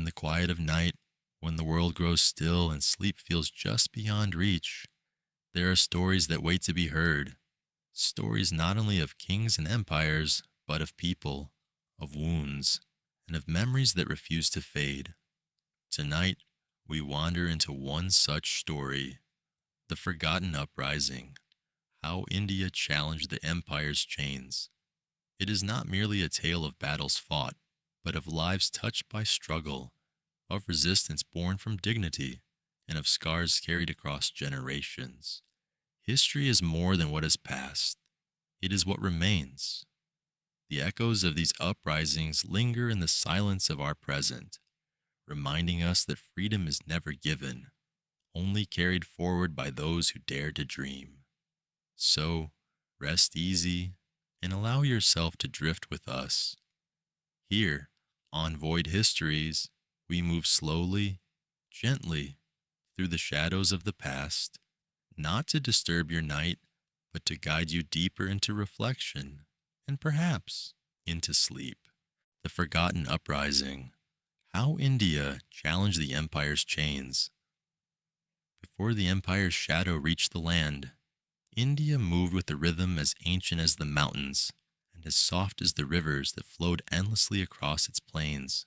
In the quiet of night, when the world grows still and sleep feels just beyond reach, there are stories that wait to be heard. Stories not only of kings and empires, but of people, of wounds, and of memories that refuse to fade. Tonight, we wander into one such story, the Forgotten Uprising, how India challenged the empire's chains. It is not merely a tale of battles fought, but of lives touched by struggle, of resistance born from dignity, and of scars carried across generations. History is more than what has passed, it is what remains. The echoes of these uprisings linger in the silence of our present, reminding us that freedom is never given, only carried forward by those who dare to dream. So, rest easy and allow yourself to drift with us. Here, on Void Histories, we move slowly, gently, through the shadows of the past, not to disturb your night, but to guide you deeper into reflection and perhaps into sleep. The Forgotten Uprising, how India challenged the empire's chains. Before the empire's shadow reached the land, India moved with a rhythm as ancient as the mountains and as soft as the rivers that flowed endlessly across its plains.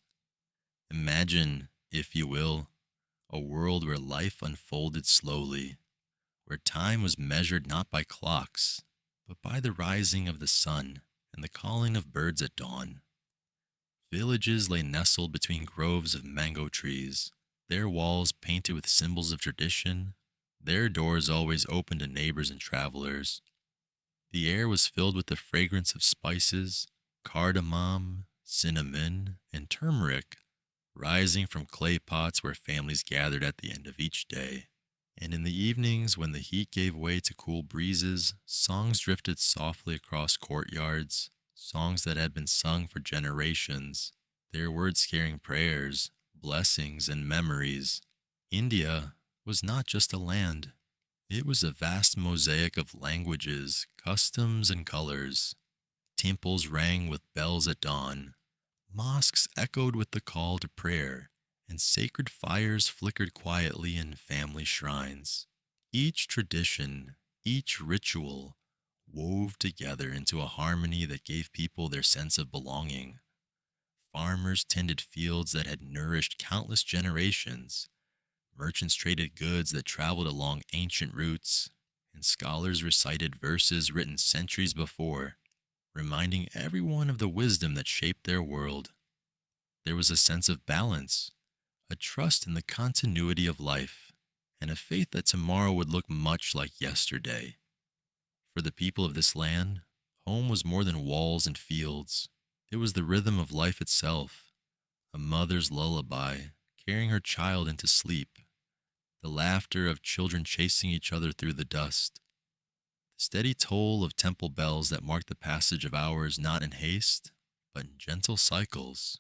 Imagine, if you will, a world where life unfolded slowly, where time was measured not by clocks, but by the rising of the sun and the calling of birds at dawn. Villages lay nestled between groves of mango trees, their walls painted with symbols of tradition, their doors always open to neighbors and travelers. The air was filled with the fragrance of spices, cardamom, cinnamon, and turmeric, rising from clay pots where families gathered at the end of each day. And in the evenings, when the heat gave way to cool breezes, songs drifted softly across courtyards, songs that had been sung for generations, their words carrying prayers, blessings, and memories. India was not just a land, it was a vast mosaic of languages, customs, and colors. Temples rang with bells at dawn, mosques echoed with the call to prayer, and sacred fires flickered quietly in family shrines. Each tradition, each ritual, wove together into a harmony that gave people their sense of belonging. Farmers tended fields that had nourished countless generations. Merchants traded goods that traveled along ancient routes, and scholars recited verses written centuries before, reminding everyone of the wisdom that shaped their world. There was a sense of balance, a trust in the continuity of life, and a faith that tomorrow would look much like yesterday. For the people of this land, home was more than walls and fields. It was the rhythm of life itself, a mother's lullaby carrying her child into sleep, the laughter of children chasing each other through the dust, the steady toll of temple bells that marked the passage of hours not in haste, but in gentle cycles.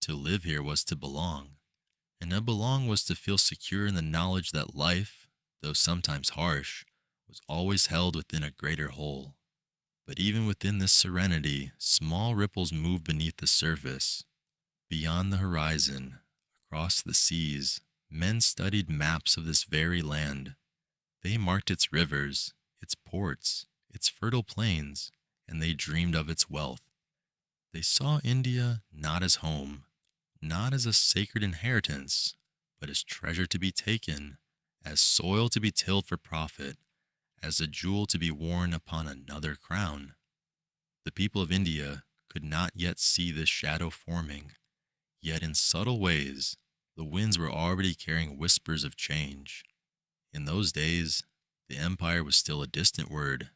To live here was to belong, and to belong was to feel secure in the knowledge that life, though sometimes harsh, was always held within a greater whole. But even within this serenity, small ripples moved beneath the surface. Beyond the horizon, across the seas, men studied maps of this very land. They marked its rivers, its ports, its fertile plains, and they dreamed of its wealth. They saw India not as home, not as a sacred inheritance, but as treasure to be taken, as soil to be tilled for profit, as a jewel to be worn upon another crown. The people of India could not yet see this shadow forming, yet in subtle ways, the winds were already carrying whispers of change. In those days, the empire was still a distant word.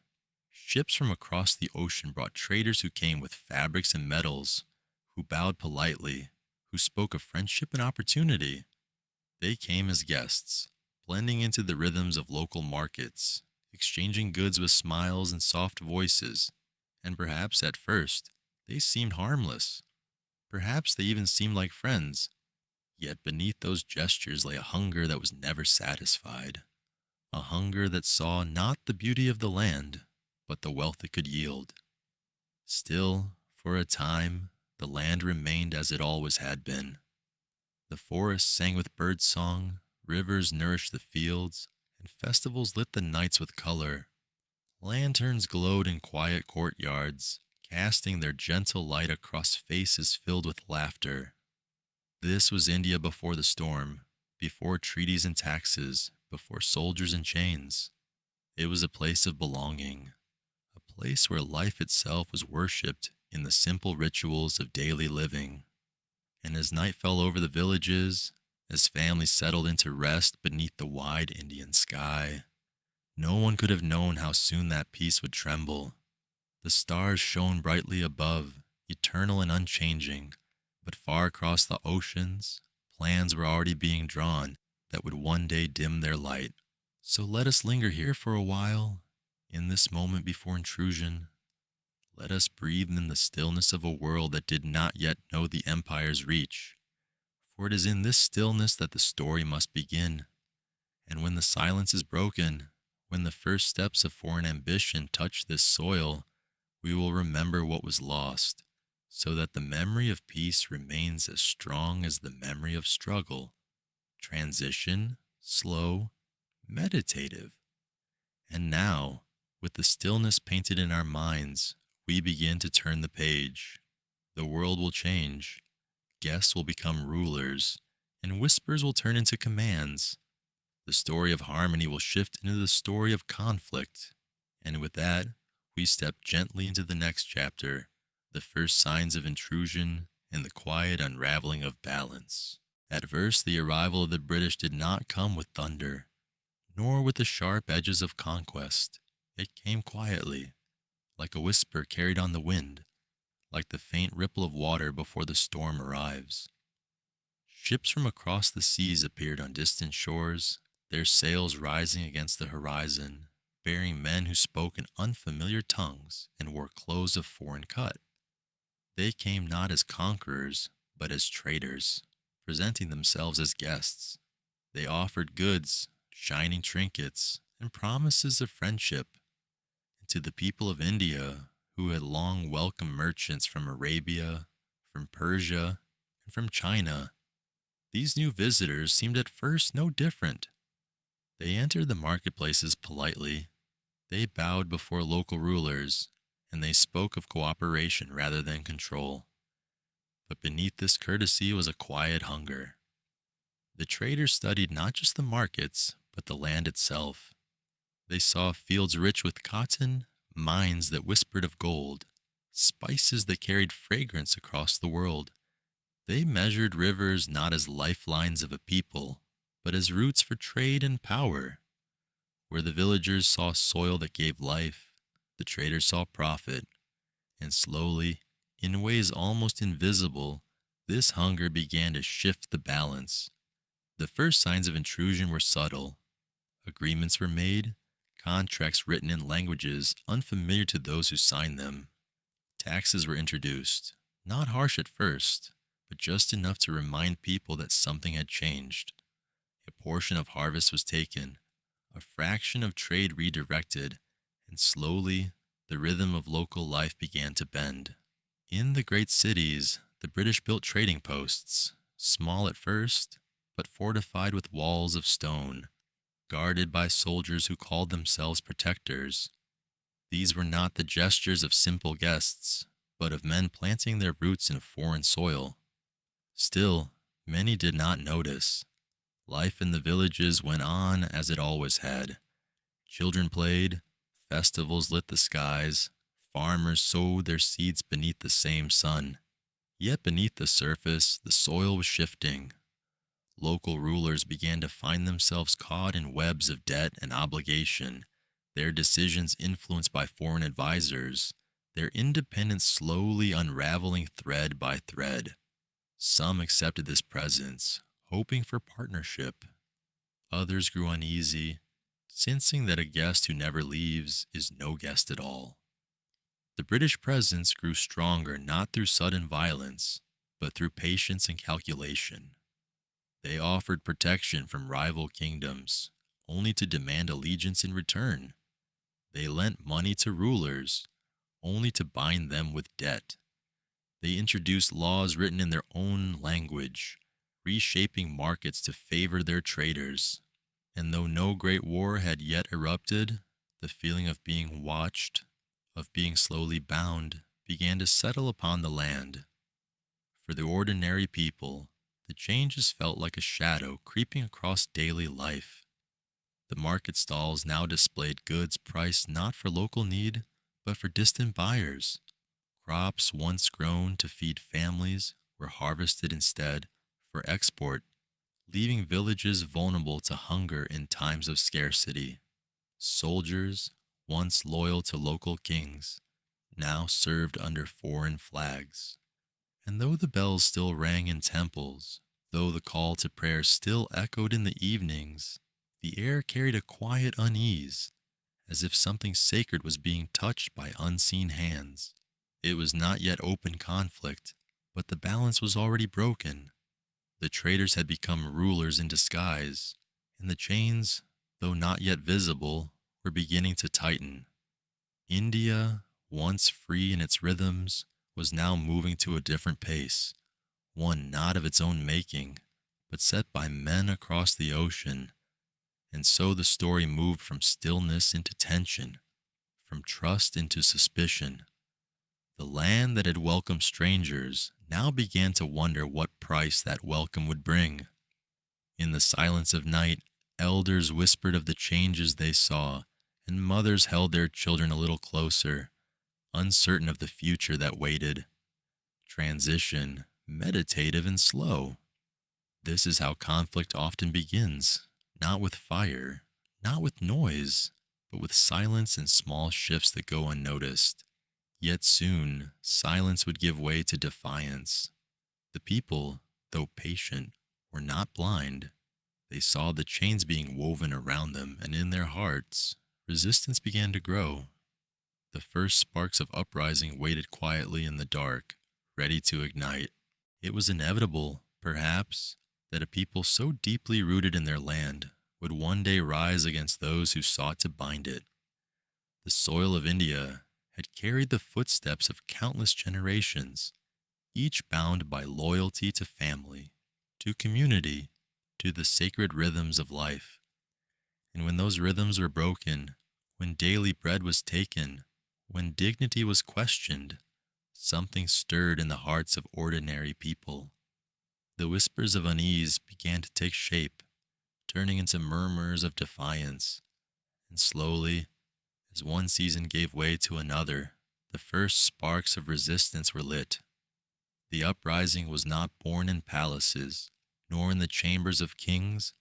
Ships from across the ocean brought traders who came with fabrics and metals, who bowed politely, who spoke of friendship and opportunity. They came as guests, blending into the rhythms of local markets, exchanging goods with smiles and soft voices, and perhaps at first they seemed harmless. Perhaps they even seemed like friends. Yet beneath those gestures lay a hunger that was never satisfied, a hunger that saw not the beauty of the land, but the wealth it could yield. Still, for a time, the land remained as it always had been. The forests sang with bird song, rivers nourished the fields, and festivals lit the nights with color. Lanterns glowed in quiet courtyards, casting their gentle light across faces filled with laughter. This was India before the storm, before treaties and taxes, before soldiers and chains. It was a place of belonging, a place where life itself was worshipped in the simple rituals of daily living. And as night fell over the villages, as families settled into rest beneath the wide Indian sky, no one could have known how soon that peace would tremble. The stars shone brightly above, eternal and unchanging, but far across the oceans, plans were already being drawn that would one day dim their light. So let us linger here for a while, in this moment before intrusion. Let us breathe in the stillness of a world that did not yet know the Empire's reach. For it is in this stillness that the story must begin. And when the silence is broken, when the first steps of foreign ambition touch this soil, we will remember what was lost, so that the memory of peace remains as strong as the memory of struggle. Transition, slow, meditative. And now, with the stillness painted in our minds, we begin to turn the page. The world will change. Guests will become rulers, and whispers will turn into commands. The story of harmony will shift into the story of conflict. And with that, we step gently into the next chapter, the first signs of intrusion and the quiet unraveling of balance. At first, the arrival of the British did not come with thunder, nor with the sharp edges of conquest. It came quietly, like a whisper carried on the wind, like the faint ripple of water before the storm arrives. Ships from across the seas appeared on distant shores, their sails rising against the horizon, bearing men who spoke in unfamiliar tongues and wore clothes of foreign cut. They came not as conquerors, but as traders, presenting themselves as guests. They offered goods, shining trinkets, and promises of friendship. And to the people of India, who had long welcomed merchants from Arabia, from Persia, and from China, these new visitors seemed at first no different. They entered the marketplaces politely. They bowed before local rulers, and they spoke of cooperation rather than control. But beneath this courtesy was a quiet hunger. The traders studied not just the markets, but the land itself. They saw fields rich with cotton, mines that whispered of gold, spices that carried fragrance across the world. They measured rivers not as lifelines of a people, but as routes for trade and power. Where the villagers saw soil that gave life, the traders saw profit. And slowly, in ways almost invisible, this hunger began to shift the balance. The first signs of intrusion were subtle. Agreements were made, contracts written in languages unfamiliar to those who signed them. Taxes were introduced, not harsh at first, but just enough to remind people that something had changed. A portion of harvest was taken, a fraction of trade redirected, and slowly the rhythm of local life began to bend. In the great cities, the British built trading posts, small at first, but fortified with walls of stone, guarded by soldiers who called themselves protectors. These were not the gestures of simple guests, but of men planting their roots in foreign soil. Still, many did not notice. Life in the villages went on as it always had. Children played, festivals lit the skies, farmers sowed their seeds beneath the same sun. Yet beneath the surface, the soil was shifting. Local rulers began to find themselves caught in webs of debt and obligation, their decisions influenced by foreign advisors, their independence slowly unraveling thread by thread. Some accepted this presence, hoping for partnership. Others grew uneasy, sensing that a guest who never leaves is no guest at all. The British presence grew stronger not through sudden violence, but through patience and calculation. They offered protection from rival kingdoms, only to demand allegiance in return. They lent money to rulers, only to bind them with debt. They introduced laws written in their own language, reshaping markets to favor their traders. And though no great war had yet erupted, the feeling of being watched, of being slowly bound, began to settle upon the land. For the ordinary people, the changes felt like a shadow creeping across daily life. The market stalls now displayed goods priced not for local need, but for distant buyers. Crops once grown to feed families were harvested instead for export, leaving villages vulnerable to hunger in times of scarcity. Soldiers, once loyal to local kings, now served under foreign flags. And though the bells still rang in temples, though the call to prayer still echoed in the evenings, the air carried a quiet unease, as if something sacred was being touched by unseen hands. It was not yet open conflict, but the balance was already broken. The traders had become rulers in disguise, and the chains, though not yet visible, were beginning to tighten. India, once free in its rhythms, was now moving to a different pace, one not of its own making, but set by men across the ocean. And so the story moved from stillness into tension, from trust into suspicion. The land that had welcomed strangers now began to wonder what price that welcome would bring. In the silence of night, elders whispered of the changes they saw, and mothers held their children a little closer, uncertain of the future that waited. Transition, meditative and slow. This is how conflict often begins, not with fire, not with noise, but with silence and small shifts that go unnoticed. Yet soon, silence would give way to defiance. The people, though patient, were not blind. They saw the chains being woven around them, and in their hearts, resistance began to grow. The first sparks of uprising waited quietly in the dark, ready to ignite. It was inevitable, perhaps, that a people so deeply rooted in their land would one day rise against those who sought to bind it. The soil of India had carried the footsteps of countless generations, each bound by loyalty to family, to community, to the sacred rhythms of life. And when those rhythms were broken, when daily bread was taken, when dignity was questioned, something stirred in the hearts of ordinary people. The whispers of unease began to take shape, turning into murmurs of defiance, and slowly, as one season gave way to another, the first sparks of resistance were lit. The uprising was not born in palaces, nor in the chambers of kings,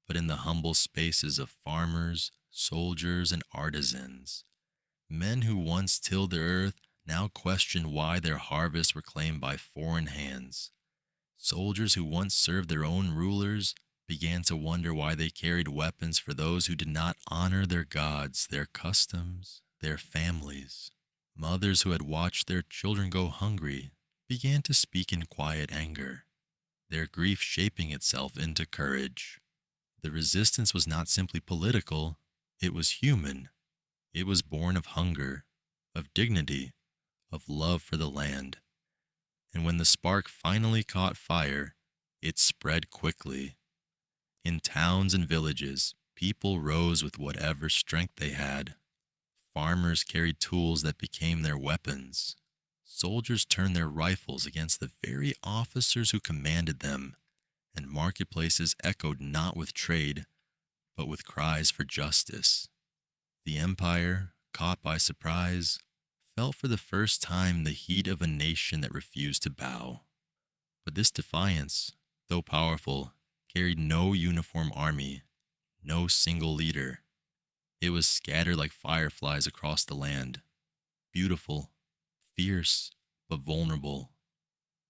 but in the humble spaces of farmers, soldiers, and artisans. Men who once tilled the earth now questioned why their harvests were claimed by foreign hands. Soldiers who once served their own rulers began to wonder why they carried weapons for those who did not honor their gods, their customs, their families. Mothers who had watched their children go hungry began to speak in quiet anger, their grief shaping itself into courage. The resistance was not simply political, it was human. It was born of hunger, of dignity, of love for the land. And when the spark finally caught fire, it spread quickly. In towns and villages, people rose with whatever strength they had. Farmers carried tools that became their weapons. Soldiers turned their rifles against the very officers who commanded them, and marketplaces echoed not with trade, but with cries for justice. The empire, caught by surprise, felt for the first time the heat of a nation that refused to bow. But this defiance, though powerful, carried no uniform army, no single leader. It was scattered like fireflies across the land, beautiful, fierce, but vulnerable.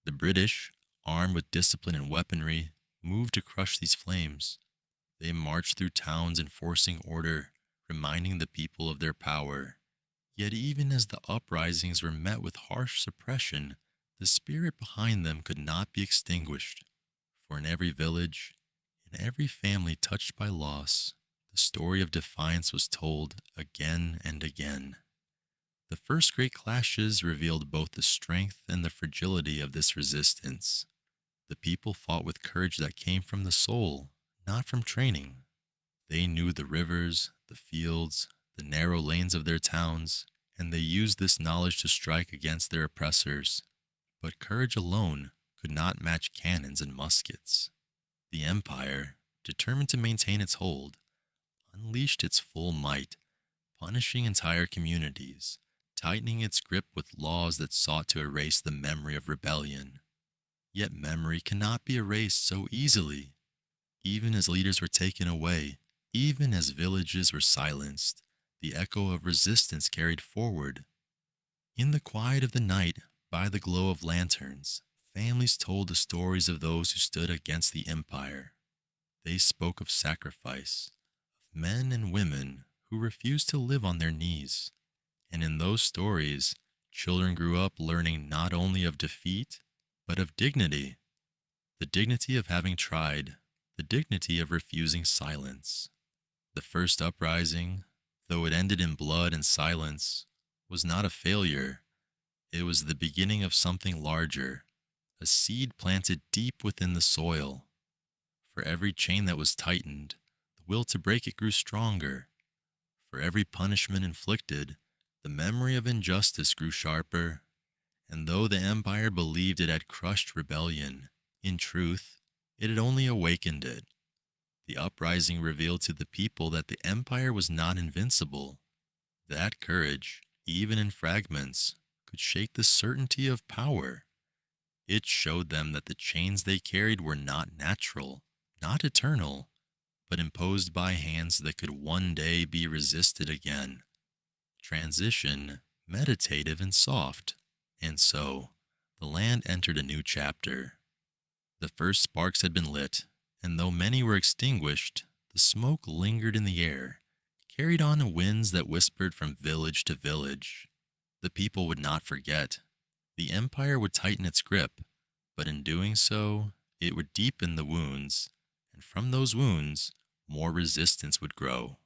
The British, armed with discipline and weaponry, moved to crush these flames. They marched through towns enforcing order, reminding the people of their power. Yet even as the uprisings were met with harsh suppression, the spirit behind them could not be extinguished. For in every village, in every family touched by loss, the story of defiance was told again and again. The first great clashes revealed both the strength and the fragility of this resistance. The people fought with courage that came from the soul, not from training. They knew the rivers, the fields, the narrow lanes of their towns, and they used this knowledge to strike against their oppressors. But courage alone could not match cannons and muskets. The empire, determined to maintain its hold, unleashed its full might, punishing entire communities, tightening its grip with laws that sought to erase the memory of rebellion. Yet memory cannot be erased so easily. Even as leaders were taken away, even as villages were silenced, the echo of resistance carried forward. In the quiet of the night, by the glow of lanterns, families told the stories of those who stood against the empire. They spoke of sacrifice, of men and women who refused to live on their knees. And in those stories, children grew up learning not only of defeat, but of dignity. The dignity of having tried, the dignity of refusing silence. The first uprising, though it ended in blood and silence, was not a failure. It was the beginning of something larger, a seed planted deep within the soil. For every chain that was tightened, the will to break it grew stronger. For every punishment inflicted, the memory of injustice grew sharper. And though the empire believed it had crushed rebellion, in truth, it had only awakened it. The uprising revealed to the people that the empire was not invincible. That courage, even in fragments, could shake the certainty of power. It showed them that the chains they carried were not natural, not eternal, but imposed by hands that could one day be resisted again. Transition, meditative and soft. And so, the land entered a new chapter. The first sparks had been lit, and though many were extinguished, the smoke lingered in the air, carried on in winds that whispered from village to village. The people would not forget. The empire would tighten its grip, but in doing so, it would deepen the wounds, and from those wounds, more resistance would grow.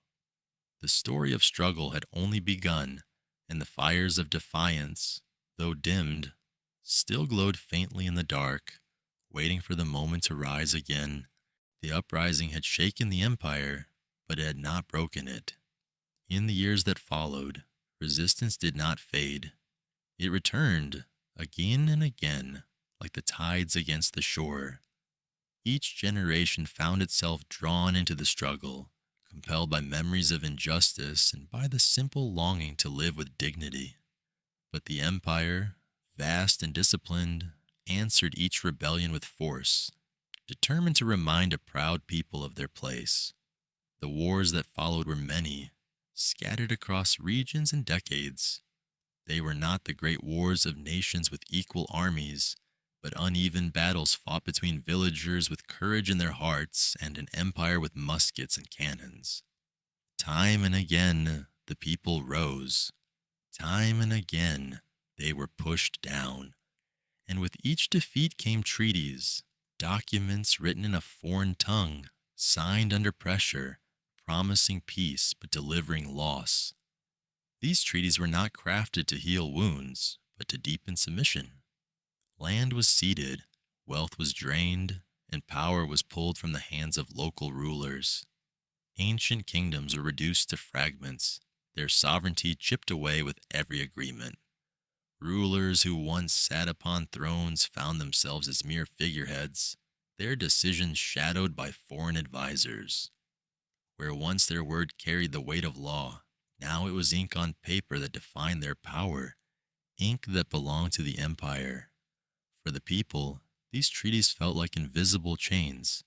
The story of struggle had only begun, and the fires of defiance, though dimmed, still glowed faintly in the dark, waiting for the moment to rise again. The uprising had shaken the empire, but it had not broken it. In the years that followed, resistance did not fade. It returned, again and again, like the tides against the shore. Each generation found itself drawn into the struggle, compelled by memories of injustice and by the simple longing to live with dignity. But the empire, vast and disciplined, answered each rebellion with force, determined to remind a proud people of their place. The wars that followed were many, scattered across regions and decades. They were not the great wars of nations with equal armies, but uneven battles fought between villagers with courage in their hearts and an empire with muskets and cannons. Time and again, the people rose. Time and again, they were pushed down. And with each defeat came treaties, documents written in a foreign tongue, signed under pressure, promising peace but delivering loss. These treaties were not crafted to heal wounds, but to deepen submission. Land was ceded, wealth was drained, and power was pulled from the hands of local rulers. Ancient kingdoms were reduced to fragments, their sovereignty chipped away with every agreement. Rulers who once sat upon thrones found themselves as mere figureheads, their decisions shadowed by foreign advisors. Where once their word carried the weight of law, now it was ink on paper that defined their power, ink that belonged to the empire. For the people, these treaties felt like invisible chains.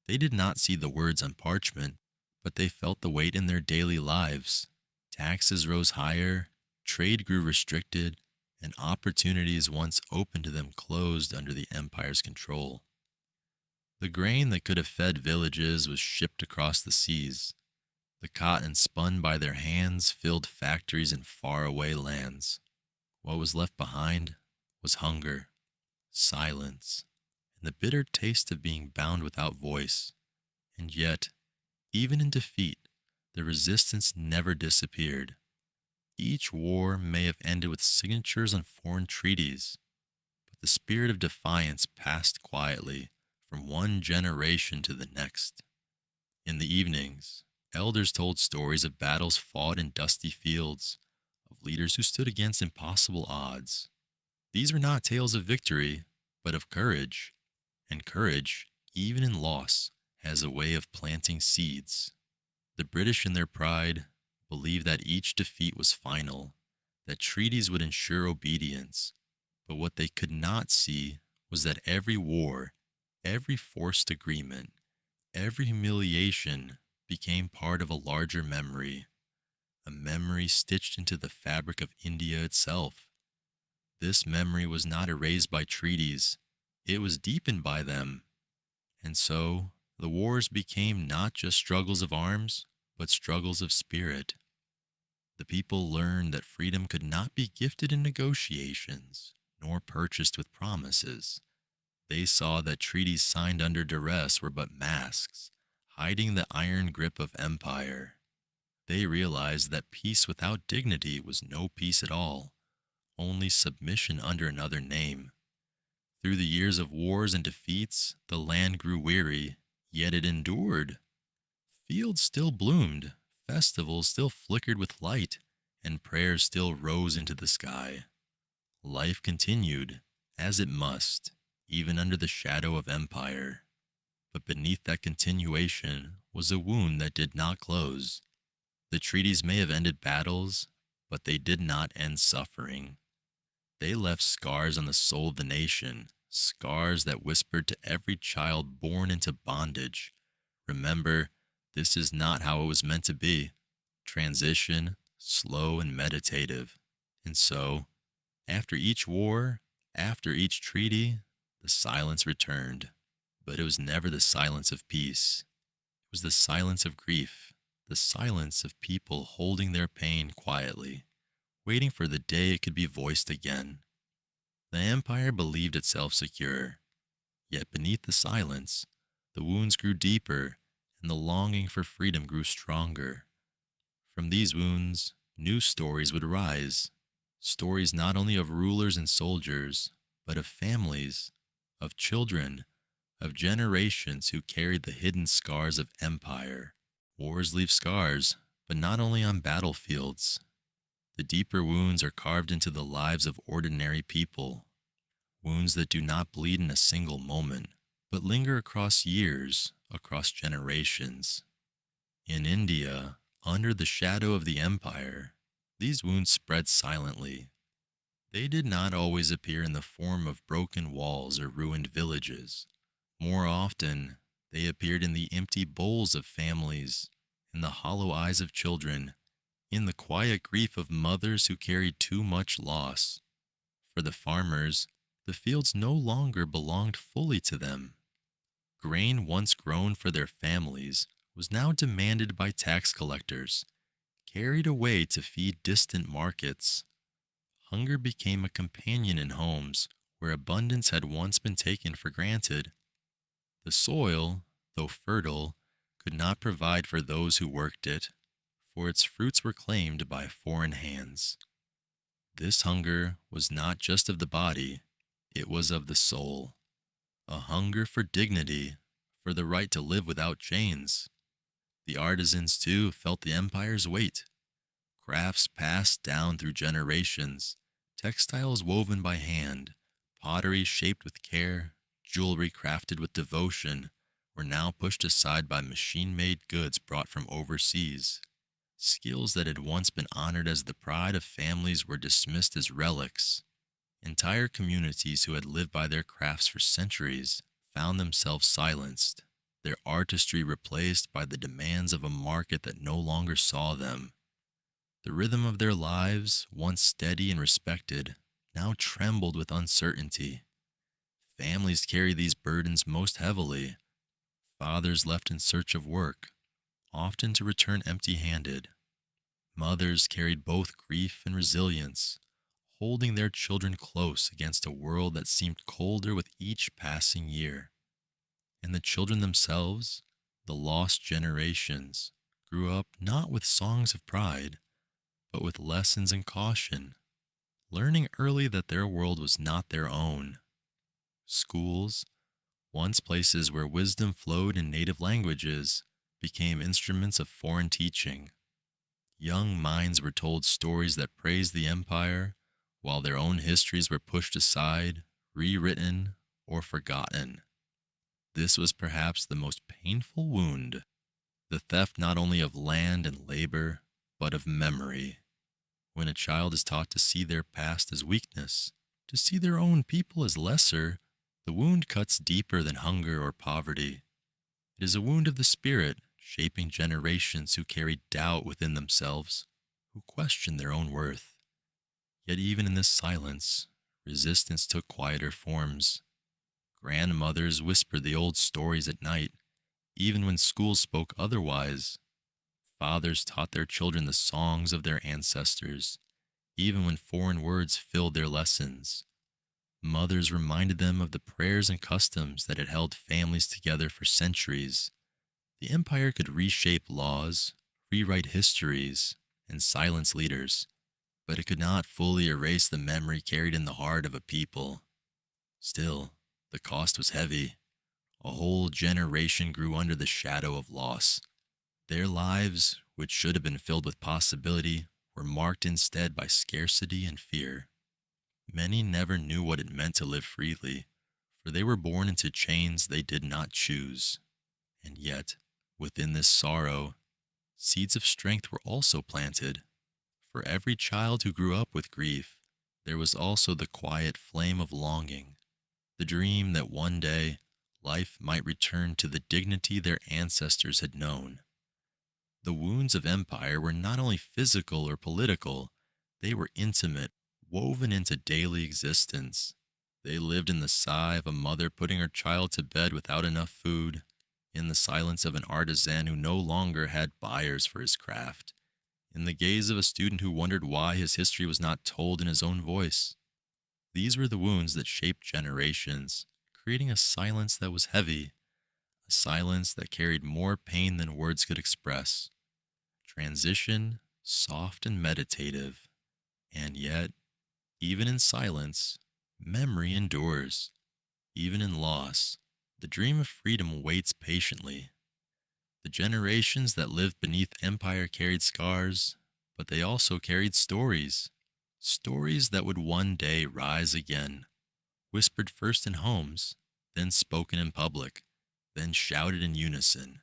They did not see the words on parchment, but they felt the weight in their daily lives. Taxes rose higher, trade grew restricted, and opportunities once open to them closed under the empire's control. The grain that could have fed villages was shipped across the seas. The cotton spun by their hands filled factories in faraway lands. What was left behind was hunger, silence, and the bitter taste of being bound without voice. And yet, even in defeat, the resistance never disappeared. Each war may have ended with signatures on foreign treaties, but the spirit of defiance passed quietly from one generation to the next. In the evenings, elders told stories of battles fought in dusty fields, of leaders who stood against impossible odds. These were not tales of victory, but of courage, and courage, even in loss, has a way of planting seeds. The British, in their pride, believed that each defeat was final, that treaties would ensure obedience. But what they could not see was that every war, every forced agreement, every humiliation became part of a larger memory, a memory stitched into the fabric of India itself. This memory was not erased by treaties, it was deepened by them. And so, the wars became not just struggles of arms, but struggles of spirit. The people learned that freedom could not be gifted in negotiations, nor purchased with promises. They saw that treaties signed under duress were but masks, hiding the iron grip of empire. They realized that peace without dignity was no peace at all, only submission under another name. Through the years of wars and defeats, the land grew weary, yet it endured. Fields still bloomed, festivals still flickered with light, and prayers still rose into the sky. Life continued, as it must, even under the shadow of empire. But beneath that continuation was a wound that did not close. The treaties may have ended battles, but they did not end suffering. They left scars on the soul of the nation, scars that whispered to every child born into bondage, "Remember, this is not how it was meant to be." Transition, slow and meditative. And so, after each war, after each treaty, the silence returned. But it was never the silence of peace. It was the silence of grief, the silence of people holding their pain quietly, waiting for the day it could be voiced again. The empire believed itself secure, yet beneath the silence, the wounds grew deeper and the longing for freedom grew stronger. From these wounds, new stories would rise, stories not only of rulers and soldiers, but of families, of children, of generations who carried the hidden scars of empire. Wars leave scars, but not only on battlefields. The deeper wounds are carved into the lives of ordinary people, wounds that do not bleed in a single moment, but linger across years, across generations. In India, under the shadow of the empire, these wounds spread silently. They did not always appear in the form of broken walls or ruined villages. More often, they appeared in the empty bowls of families, in the hollow eyes of children, in the quiet grief of mothers who carried too much loss. For the farmers, the fields no longer belonged fully to them. Grain once grown for their families was now demanded by tax collectors, carried away to feed distant markets. Hunger became a companion in homes where abundance had once been taken for granted. The soil, though fertile, could not provide for those who worked it, for its fruits were claimed by foreign hands. This hunger was not just of the body, it was of the soul. A hunger for dignity, for the right to live without chains. The artisans, too, felt the empire's weight. Crafts passed down through generations, textiles woven by hand, pottery shaped with care, jewelry crafted with devotion, were now pushed aside by machine-made goods brought from overseas. Skills that had once been honored as the pride of families were dismissed as relics. Entire communities who had lived by their crafts for centuries found themselves silenced, their artistry replaced by the demands of a market that no longer saw them. The rhythm of their lives, once steady and respected, now trembled with uncertainty. Families carried these burdens most heavily. Fathers left in search of work, often to return empty-handed. Mothers carried both grief and resilience, holding their children close against a world that seemed colder with each passing year. And the children themselves, the lost generations, grew up not with songs of pride, but with lessons in caution, learning early that their world was not their own, Schools, once places where wisdom flowed in native languages, became instruments of foreign teaching. Young minds were told stories that praised the empire, while their own histories were pushed aside, rewritten, or forgotten. This was perhaps the most painful wound, the theft not only of land and labor, but of memory. When a child is taught to see their past as weakness, to see their own people as lesser, the wound cuts deeper than hunger or poverty. It is a wound of the spirit, shaping generations who carry doubt within themselves, who question their own worth. Yet even in this silence, resistance took quieter forms. Grandmothers whispered the old stories at night, even when schools spoke otherwise. Fathers taught their children the songs of their ancestors, even when foreign words filled their lessons. Mothers reminded them of the prayers and customs that had held families together for centuries. The empire could reshape laws, rewrite histories, and silence leaders, but it could not fully erase the memory carried in the heart of a people. Still, the cost was heavy. A whole generation grew under the shadow of loss. Their lives, which should have been filled with possibility, were marked instead by scarcity and fear. Many never knew what it meant to live freely, for they were born into chains they did not choose. And yet, within this sorrow, seeds of strength were also planted. For every child who grew up with grief, there was also the quiet flame of longing, the dream that one day life might return to the dignity their ancestors had known. The wounds of empire were not only physical or political, they were intimate, woven into daily existence. They lived in the sigh of a mother putting her child to bed without enough food, in the silence of an artisan who no longer had buyers for his craft, in the gaze of a student who wondered why his history was not told in his own voice. These were the wounds that shaped generations, creating a silence that was heavy, a silence that carried more pain than words could express. Transition, soft and meditative, and yet, even in silence, memory endures. Even in loss, the dream of freedom waits patiently. The generations that lived beneath empire carried scars, but they also carried stories. Stories that would one day rise again, whispered first in homes, then spoken in public, then shouted in unison.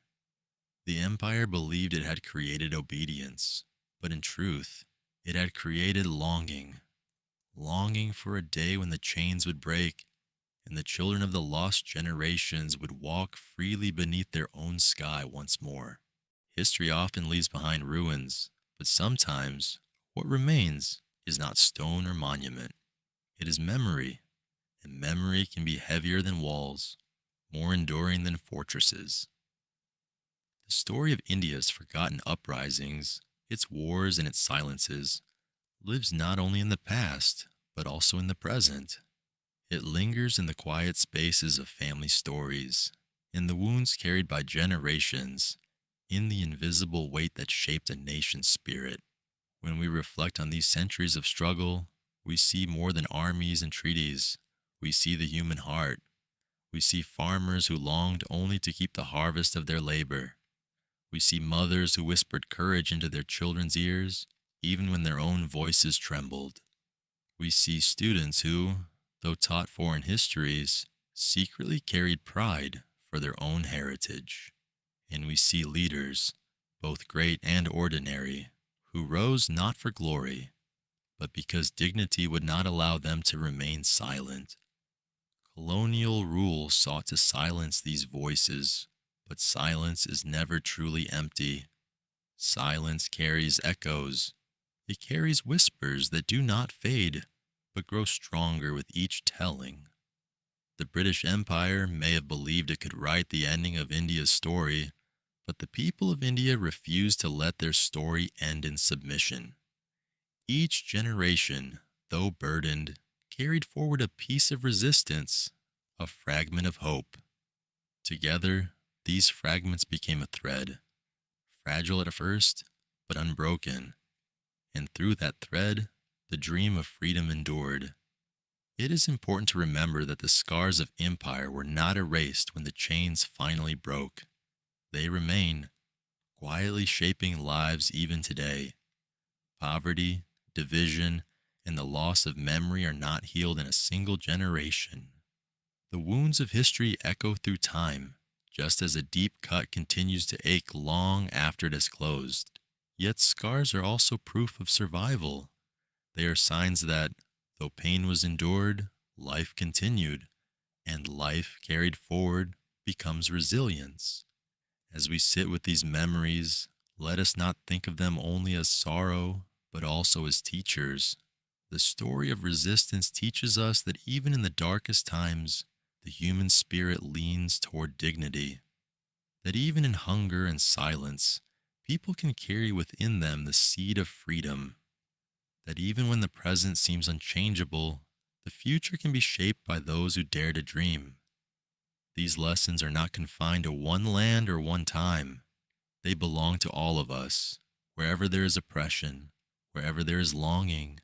The empire believed it had created obedience, but in truth, it had created longing. Longing for a day when the chains would break and the children of the lost generations would walk freely beneath their own sky once more. History often leaves behind ruins, but sometimes what remains is not stone or monument. It is memory, and memory can be heavier than walls, more enduring than fortresses. The story of India's forgotten uprisings, its wars and its silences, lives not only in the past, but also in the present. It lingers in the quiet spaces of family stories, in the wounds carried by generations, in the invisible weight that shaped a nation's spirit. When we reflect on these centuries of struggle, we see more than armies and treaties. We see the human heart. We see farmers who longed only to keep the harvest of their labor. We see mothers who whispered courage into their children's ears, even when their own voices trembled. We see students who, though taught foreign histories, secretly carried pride for their own heritage. And we see leaders, both great and ordinary, who rose not for glory, but because dignity would not allow them to remain silent. Colonial rule sought to silence these voices, but silence is never truly empty. Silence carries echoes. It carries whispers that do not fade, but grow stronger with each telling. The British Empire may have believed it could write the ending of India's story, but the people of India refused to let their story end in submission. Each generation, though burdened, carried forward a piece of resistance, a fragment of hope. Together, these fragments became a thread, fragile at first, but unbroken, and through that thread, the dream of freedom endured. It is important to remember that the scars of empire were not erased when the chains finally broke. They remain, quietly shaping lives even today. Poverty, division, and the loss of memory are not healed in a single generation. The wounds of history echo through time, just as a deep cut continues to ache long after it has closed. Yet scars are also proof of survival. They are signs that, though pain was endured, life continued, and life carried forward becomes resilience. As we sit with these memories, let us not think of them only as sorrow, but also as teachers. The story of resistance teaches us that even in the darkest times, the human spirit leans toward dignity. That even in hunger and silence, people can carry within them the seed of freedom. That even when the present seems unchangeable, the future can be shaped by those who dare to dream. These lessons are not confined to one land or one time. They belong to all of us, wherever there is oppression, wherever there is longing,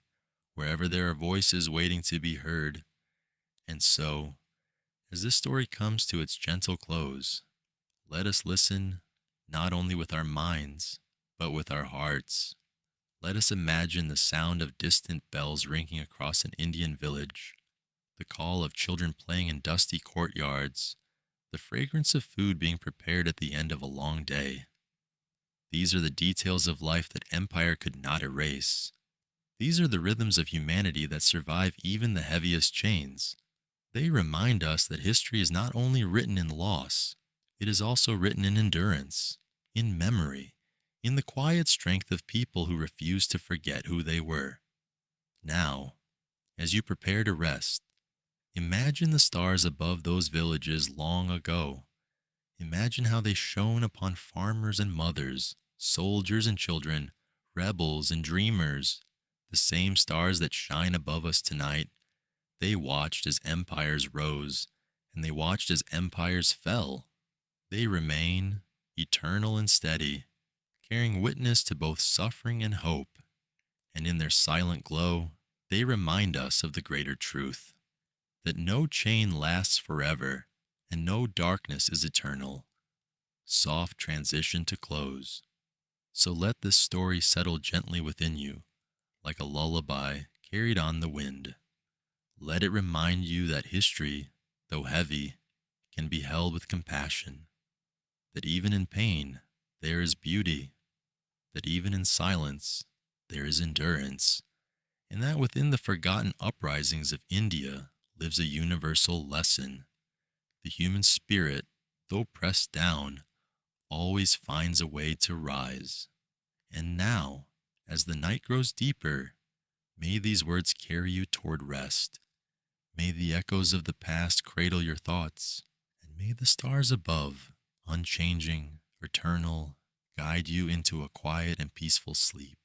wherever there are voices waiting to be heard. And so, as this story comes to its gentle close, let us listen not only with our minds, but with our hearts. Let us imagine the sound of distant bells ringing across an Indian village, the call of children playing in dusty courtyards, the fragrance of food being prepared at the end of a long day. These are the details of life that empire could not erase. These are the rhythms of humanity that survive even the heaviest chains. They remind us that history is not only written in loss, it is also written in endurance, in memory, in the quiet strength of people who refuse to forget who they were. Now, as you prepare to rest, imagine the stars above those villages long ago. Imagine how they shone upon farmers and mothers, soldiers and children, rebels and dreamers. The same stars that shine above us tonight. They watched as empires rose, and they watched as empires fell. They remain, eternal and steady, carrying witness to both suffering and hope. And in their silent glow, they remind us of the greater truth, that no chain lasts forever, and no darkness is eternal. Soft transition to close. So let this story settle gently within you, like a lullaby carried on the wind. Let it remind you that history, though heavy, can be held with compassion, that even in pain, there is beauty, that even in silence, there is endurance, and that within the forgotten uprisings of India lives a universal lesson. The human spirit, though pressed down, always finds a way to rise. And now, as the night grows deeper, may these words carry you toward rest. May the echoes of the past cradle your thoughts, and may the stars above, unchanging, eternal, guide you into a quiet and peaceful sleep.